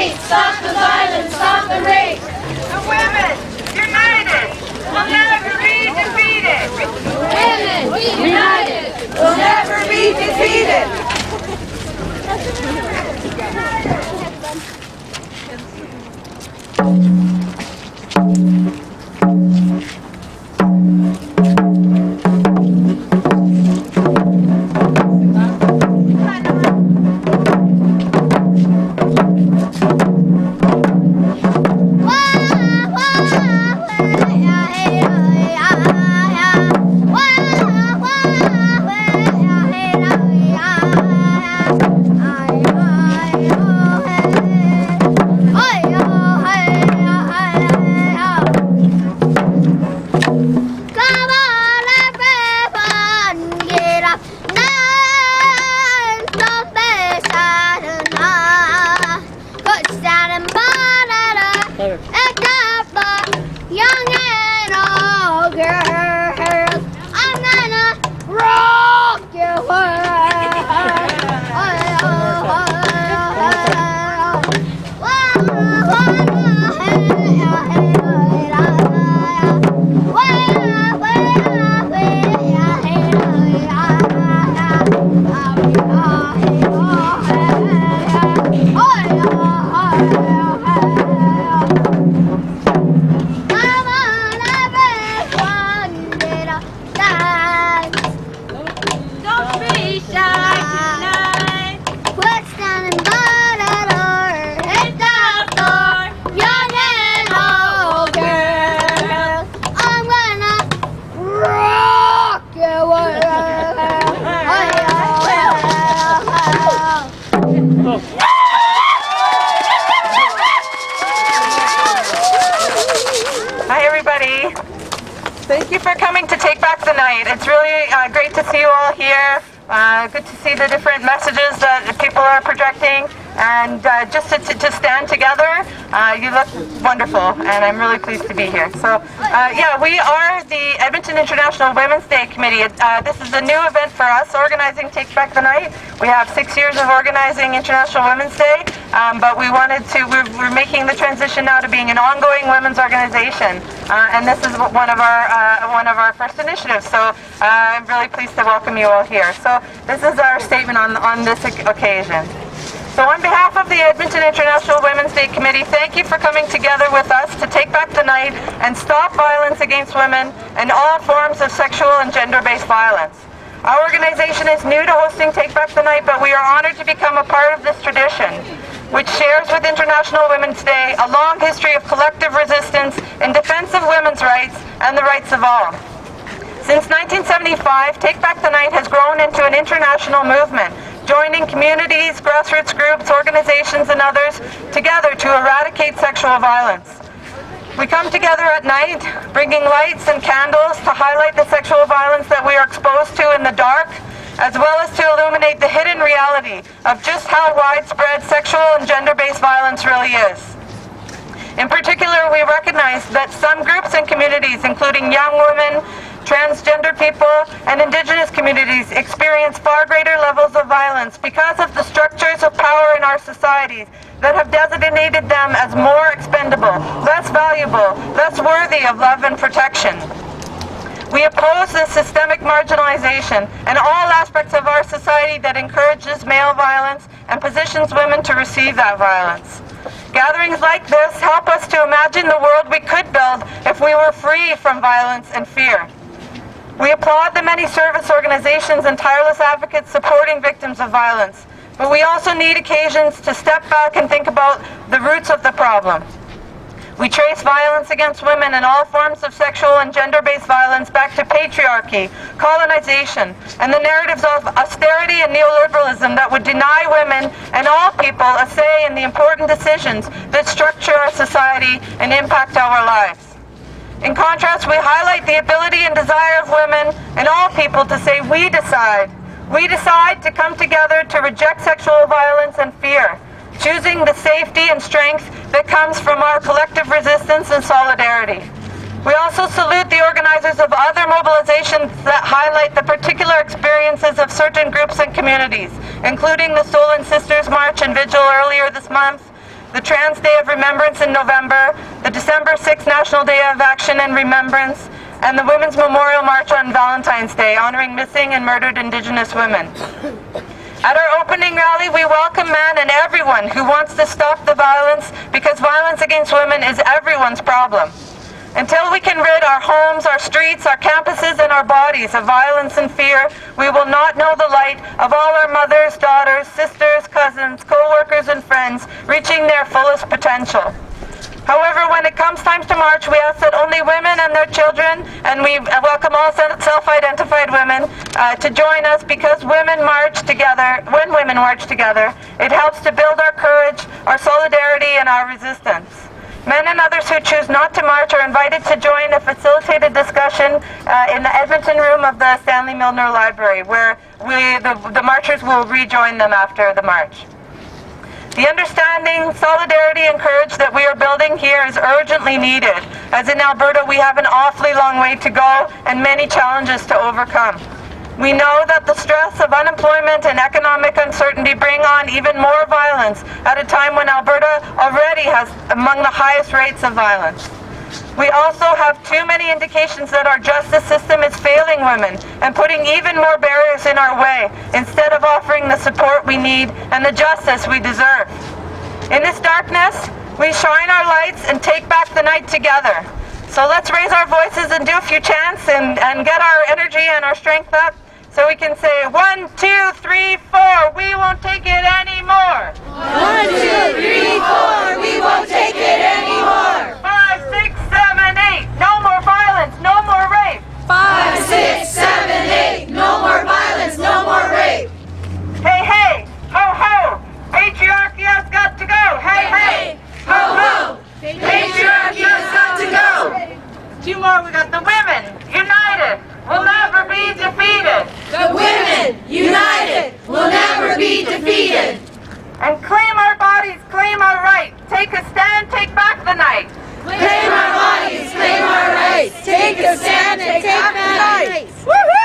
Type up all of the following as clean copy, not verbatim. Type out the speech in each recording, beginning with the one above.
hate, stop the violence, stop the rape. The women, united, will never be defeated. Women, united, will never be defeated. Thank you for coming to Take Back the Night. It's really great to see you all here. Good to see the different messages that people are projecting, and just to stand together. You look wonderful, and I'm really pleased to be here. So, yeah, we are the Edmonton International Women's Day Committee. This is a new event for us, organizing Take Back the Night. We have 6 years of organizing International Women's Day, but we're making the transition now to being an ongoing women's organization, and this is one of our first initiatives. So I'm really pleased to welcome you all here. So this is our statement on this occasion. So on behalf of the Edmonton International Women's Day Committee, thank you for coming together with us to take back the night and stop violence against women and all forms of sexual and gender-based violence. Our organization is new to hosting Take Back the Night, but we are honored to become a part of this tradition, which shares with International Women's Day a long history of collective resistance in defense of women's rights and the rights of all. Since 1975, Take Back the Night has grown into an international movement, joining communities, grassroots groups, organizations, and others together to eradicate sexual violence. We come together at night, bringing lights and candles to highlight the sexual violence that we are exposed to in the dark, as well as to illuminate the hidden reality of just how widespread sexual and gender-based violence really is. In particular, we recognize that some groups and communities, including young women, transgender people, and Indigenous communities, experience far greater levels of violence because of the structures of power in our societies that have designated them as more expendable, less valuable, less worthy of love and protection. We oppose this systemic marginalization and all aspects of our society that encourages male violence and positions women to receive that violence. Gatherings like this help us to imagine the world we could build if we were free from violence and fear. We applaud the many service organizations and tireless advocates supporting victims of violence, but we also need occasions to step back and think about the roots of the problem. We trace violence against women and all forms of sexual and gender-based violence back to patriarchy, colonization, and the narratives of austerity and neoliberalism that would deny women and all people a say in the important decisions that structure our society and impact our lives. In contrast, we highlight the ability and desire of women and all people to say, we decide. We decide to come together to reject sexual violence and fear, choosing the safety and strength that comes from our collective resistance and solidarity. We also salute the organizers of other mobilizations that highlight the particular experiences of certain groups and communities, including the Stolen Sisters March and Vigil earlier this month, the Trans Day of Remembrance in November, the December 6th National Day of Action and Remembrance, and the Women's Memorial March on Valentine's Day, honoring missing and murdered Indigenous women. At our opening rally, we welcome men and everyone who wants to stop the violence, because violence against women is everyone's problem. Until we can rid our homes, our streets, our campuses, and our bodies of violence and fear, we will not know the light of all our mothers, daughters, sisters, cousins, co-workers, and friends reaching their fullest potential. However, when it comes time to march, we ask that only women and their children, and we welcome all self-identified women to join us, because women march together. When women march together, it helps to build our courage, our solidarity, and our resistance. Men and others who choose not to march are invited to join a facilitated discussion in the Edmonton room of the Stanley Milner Library, where the marchers will rejoin them after the march. The understanding, solidarity, and courage that we are building here is urgently needed, as in Alberta we have an awfully long way to go and many challenges to overcome. We know that the stress of unemployment and economic uncertainty bring on even more violence at a time when Alberta already has among the highest rates of violence. We also have too many indications that our justice system is failing women and putting even more barriers in our way, instead of offering the support we need and the justice we deserve. In this darkness, we shine our lights and take back the night together. So let's raise our voices and do a few chants and get our energy and our strength up, so we can say 1, 2, 3, 4, we won't take it anymore. 1, 2, 3, 4, we won't take it anymore. 5, 6, 7, 8, no more violence, no more rape. 5, 6, 7, 8, no more violence, no more rape. Hey, hey, ho, ho, patriarchy has got to go. Hey, hey, ho, ho, patriarchy has got to go. 2 more, we got the women, united, will never be defeated. The women, united, will never be defeated. And claim our bodies, claim our right. Take a stand, take back the night. Claim our bodies, claim our rights. Take a stand and take back the night. Woohoo!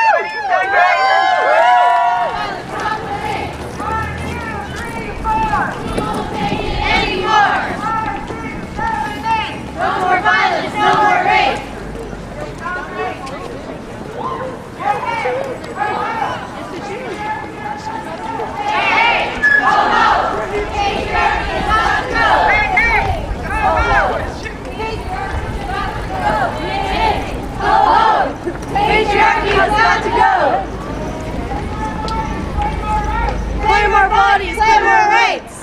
No more violence, no more rape. Patriarchy has got to go. Claim our bodies, claim our rights.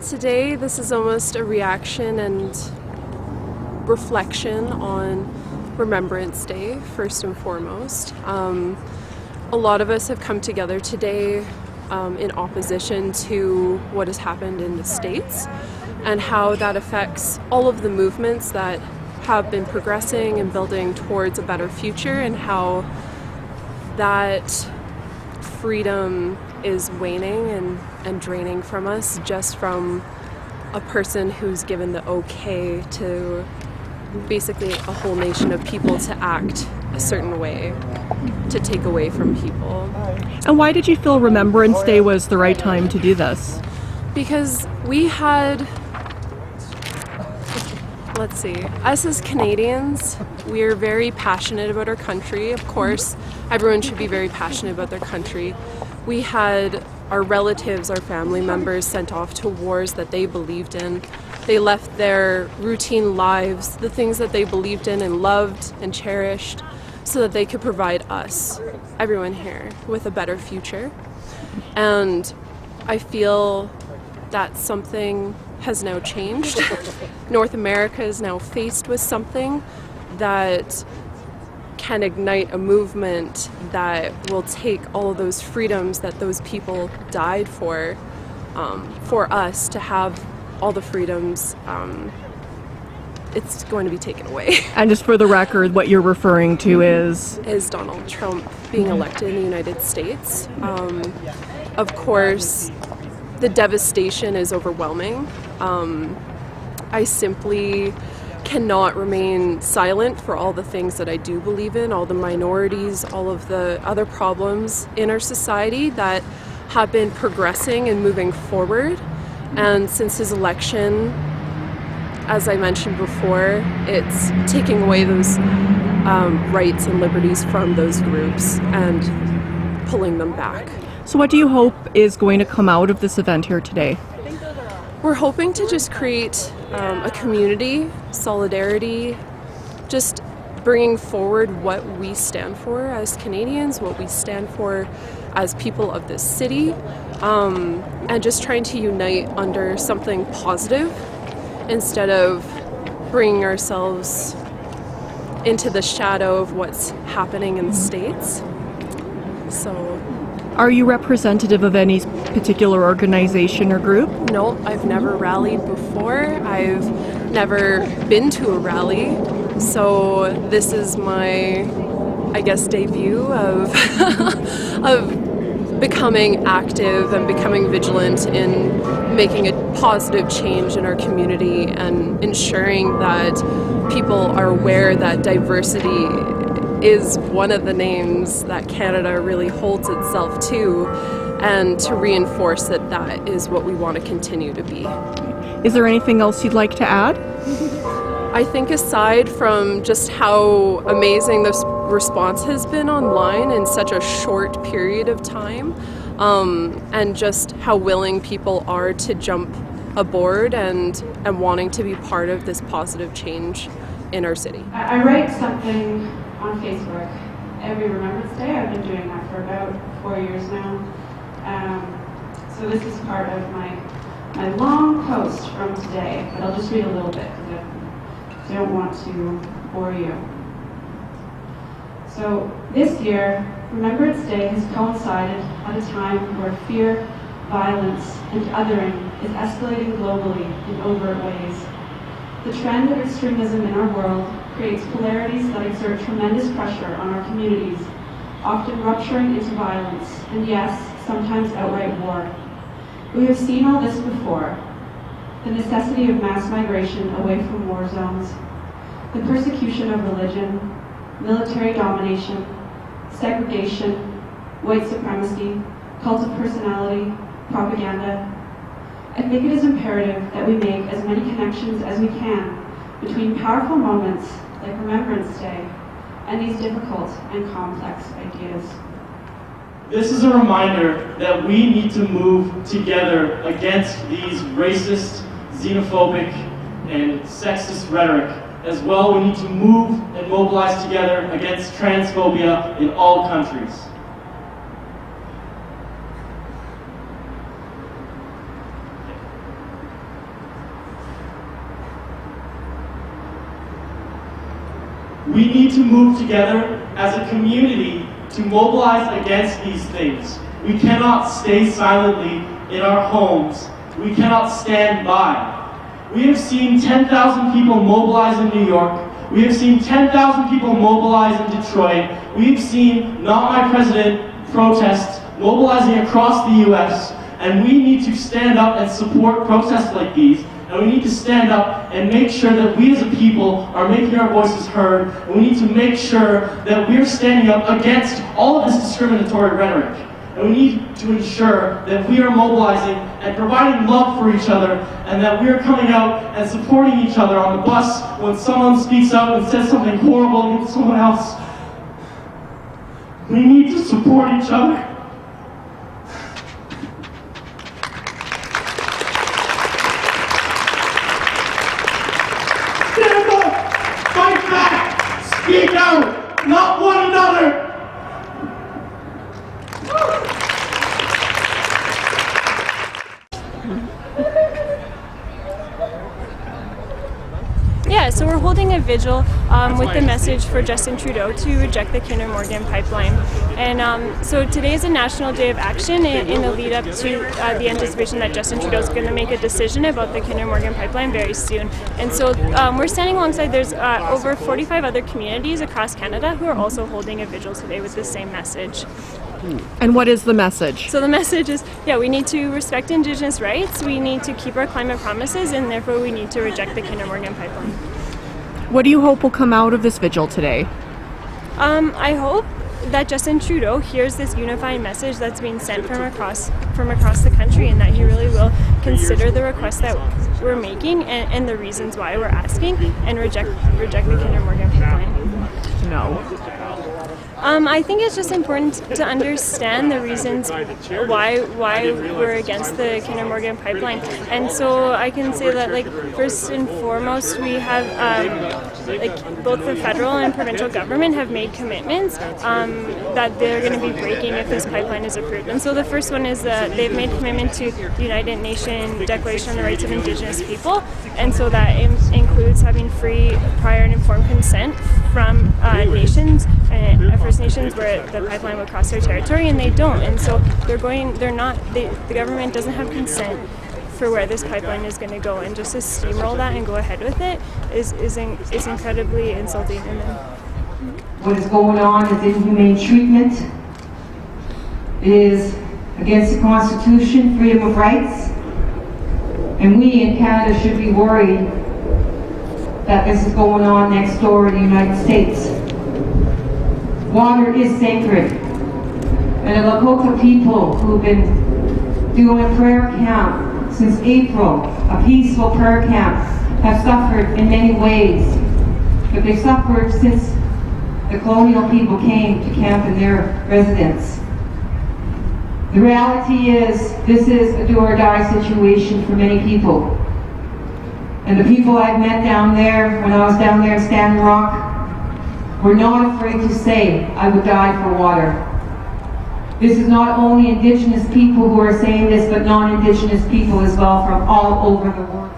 Today, this is almost a reaction and reflection on Remembrance Day, first and foremost. A lot of us have come together today in opposition to what has happened in the States and how that affects all of the movements that have been progressing and building towards a better future, and how that freedom is waning and draining from us just from a person who's given the okay to basically a whole nation of people to act a certain way, to take away from people. And why did you feel Remembrance Day was the right time to do this? Because we had, let's see, us as Canadians, we're very passionate about our country. Of course, everyone should be very passionate about their country. We had our relatives, our family members sent off to wars that they believed in. They left their routine lives, the things that they believed in and loved and cherished, so that they could provide us, everyone here, with a better future. And I feel that something has now changed. North America is now faced with something that can ignite a movement that will take all of those freedoms that those people died for us to have all the freedoms. It's going to be taken away. And just for the record, what you're referring to is Donald Trump being elected in the United States. Of course, the devastation is overwhelming. I simply cannot remain silent for all the things that I do believe in, all the minorities, all of the other problems in our society that have been progressing and moving forward. And since his election, as I mentioned before, it's taking away those rights and liberties from those groups and pulling them back. So what do you hope is going to come out of this event here today? We're hoping to just create a community, solidarity, just bringing forward what we stand for as Canadians, what we stand for as people of this city, and just trying to unite under something positive instead of bringing ourselves into the shadow of what's happening in the States. So, are you representative of any particular organization or group? no, I've never rallied before. I've never been to a rally. So this is my, I guess, debut of of becoming active and becoming vigilant in making a positive change in our community and ensuring that people are aware that diversity is one of the names that Canada really holds itself to, and to reinforce that that is what we want to continue to be. Is there anything else you'd like to add? I think aside from just how amazing this response has been online in such a short period of time, and just how willing people are to jump aboard and wanting to be part of this positive change in our city. I write something on Facebook every Remembrance Day. I've been doing that for about 4 years now. So this is part of my long post from today, but I'll just read a little bit because I don't want to bore you. So this year, Remembrance Day has coincided at a time where fear, violence, and othering is escalating globally in overt ways. The trend of extremism in our world creates polarities that exert tremendous pressure on our communities, often rupturing into violence, and yes, sometimes outright war. We have seen all this before. The necessity of mass migration away from war zones, the persecution of religion, military domination, segregation, white supremacy, cult of personality, propaganda. I think it is imperative that we make as many connections as we can between powerful moments like Remembrance Day and these difficult and complex ideas. This is a reminder that we need to move together against these racist, xenophobic, and sexist rhetoric as well, we need to move and mobilize together against transphobia in all countries. We need to move together as a community to mobilize against these things. We cannot stay silently in our homes. We cannot stand by. We have seen 10,000 people mobilize in New York. We have seen 10,000 people mobilize in Detroit. We've seen Not My President protests mobilizing across the US, and we need to stand up and support protests like these. And we need to stand up and make sure that we as a people are making our voices heard. And we need to make sure that we're standing up against all of this discriminatory rhetoric. And we need to ensure that we are mobilizing and providing love for each other, and that we are coming out and supporting each other on the bus when someone speaks out and says something horrible against someone else. We need to support each other. Stand up, fight back, speak out, not one another. Yeah, so we're holding a vigil with the message for Justin Trudeau to reject the Kinder Morgan pipeline. And so today is a national day of action in the lead up to the anticipation that Justin Trudeau is going to make a decision about the Kinder Morgan pipeline very soon. And so we're standing alongside, there's over 45 other communities across Canada who are also holding a vigil today with the same message. And what is the message? So the message is, we need to respect Indigenous rights, we need to keep our climate promises, and therefore we need to reject the Kinder Morgan pipeline. What do you hope will come out of this vigil today? I hope that Justin Trudeau hears this unifying message that's being sent from across the country, and that he really will consider the requests that we're making and the reasons why we're asking, and reject the Kinder Morgan pipeline. No. I think it's just important to understand the reasons why we're against the Kinder Morgan pipeline. And so I can say that, first and foremost, we have both the federal and provincial government have made commitments that they're going to be breaking if this pipeline is approved. And so the first one is that they've made commitment to the United Nations Declaration on the Rights of Indigenous People, and so that includes having free, prior, and informed consent from nations, First Nations, where the pipeline would cross their territory, and they don't. And so the government doesn't have consent for where this pipeline is going to go, and just to steamroll that and go ahead with it is incredibly insulting. And then what is going on is inhumane treatment. It is against the Constitution, freedom of rights, and we in Canada should be worried that this is going on next door in the United States. Water is sacred, and the Lakota people who've been doing a prayer camp since April, a peaceful prayer camp, have suffered in many ways, but they've suffered since the colonial people came to camp in their residence. The reality is, this is a do or die situation for many people. And the people I've met down there, when I was down there in Standing Rock, were not afraid to say, I would die for water. This is not only Indigenous people who are saying this, but non-Indigenous people as well from all over the world.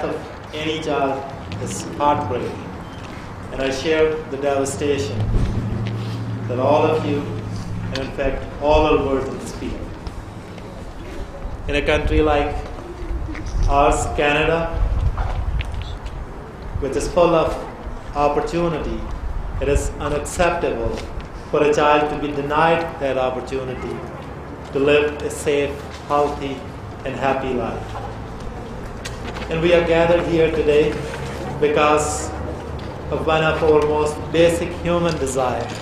death of any child is heartbreaking, and I share the devastation that all of you, and in fact all Albertans feel. In a country like ours, Canada, which is full of opportunity, it is unacceptable for a child to be denied that opportunity to live a safe, healthy, and happy life. And we are gathered here today because of one of our most basic human desires,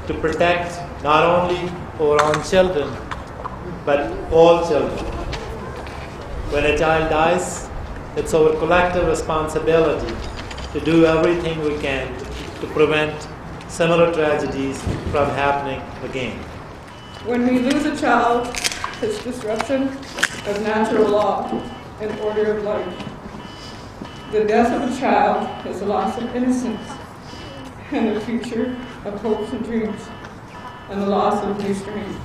to protect not only our own children, but all children. When a child dies, it's our collective responsibility to do everything we can to prevent similar tragedies from happening again. When we lose a child, it's disruption of natural law and order of life. The death of a child is a loss of innocence and the future of hopes and dreams, and the loss of new strength.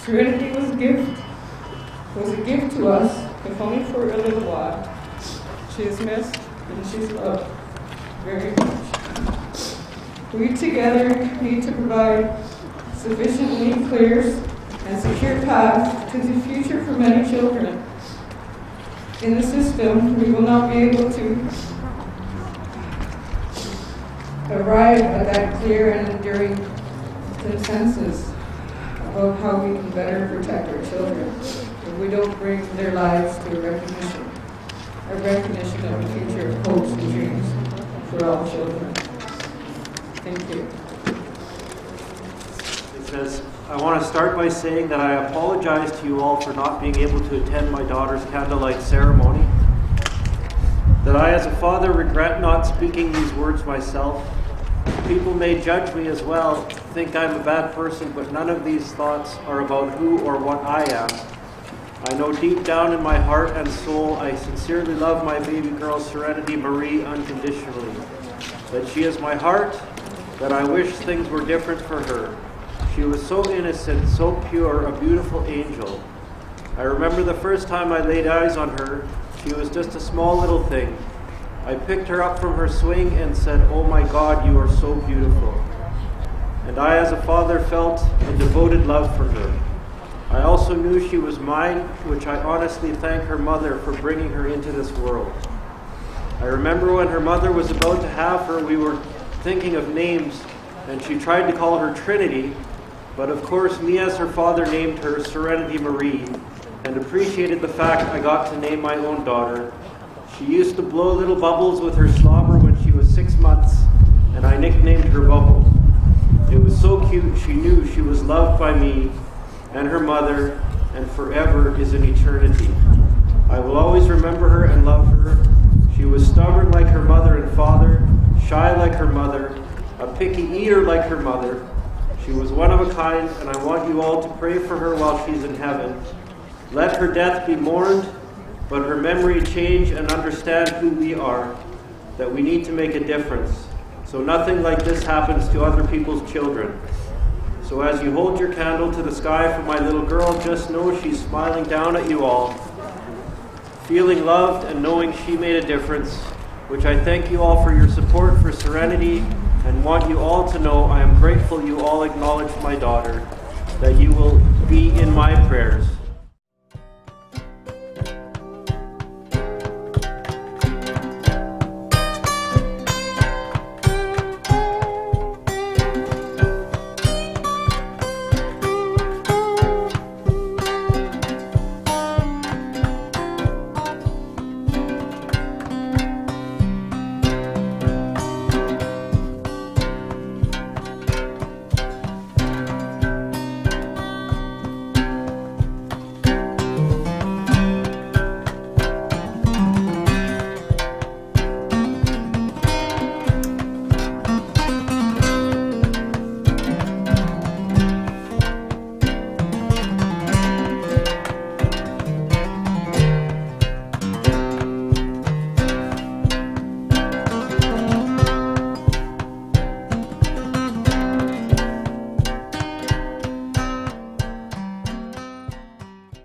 Serenity was a gift to us, if only for a little while. She is missed and she's loved very much. We together need to provide sufficiently clear and secure path to the future for many children. In the system, we will not be able to arrive at that clear and enduring consensus about how we can better protect our children if we don't bring their lives to a recognition of the future of hopes and dreams for all children. Thank you. It says, I want to start by saying that I apologize to you all for not being able to attend my daughter's candlelight ceremony. That I, as a father, regret not speaking these words myself. People may judge me as well, think I'm a bad person, but none of these thoughts are about who or what I am. I know deep down in my heart and soul I sincerely love my baby girl Serenity Marie unconditionally. That she is my heart, that I wish things were different for her. She was so innocent, so pure, a beautiful angel. I remember the first time I laid eyes on her, she was just a small little thing. I picked her up from her swing and said, "Oh my God, you are so beautiful." And I, as a father, felt a devoted love for her. I also knew she was mine, which I honestly thank her mother for bringing her into this world. I remember when her mother was about to have her, we were thinking of names, and she tried to call her Trinity, but of course, me as her father named her Serenity Marie, and appreciated the fact I got to name my own daughter. She used to blow little bubbles with her slobber when she was 6 months, and I nicknamed her Bubble. It was so cute, she knew she was loved by me and her mother, and forever is an eternity. I will always remember her and love her. She was stubborn like her mother and father, shy like her mother, a picky eater like her mother. She was one of a kind, and I want you all to pray for her while she's in heaven. Let her death be mourned, but her memory change and understand who we are, that we need to make a difference, so nothing like this happens to other people's children. So as you hold your candle to the sky for my little girl, just know she's smiling down at you all, feeling loved and knowing she made a difference, which I thank you all for your support for Serenity, and want you all to know I am grateful you all acknowledge my daughter, that you will be in my prayers.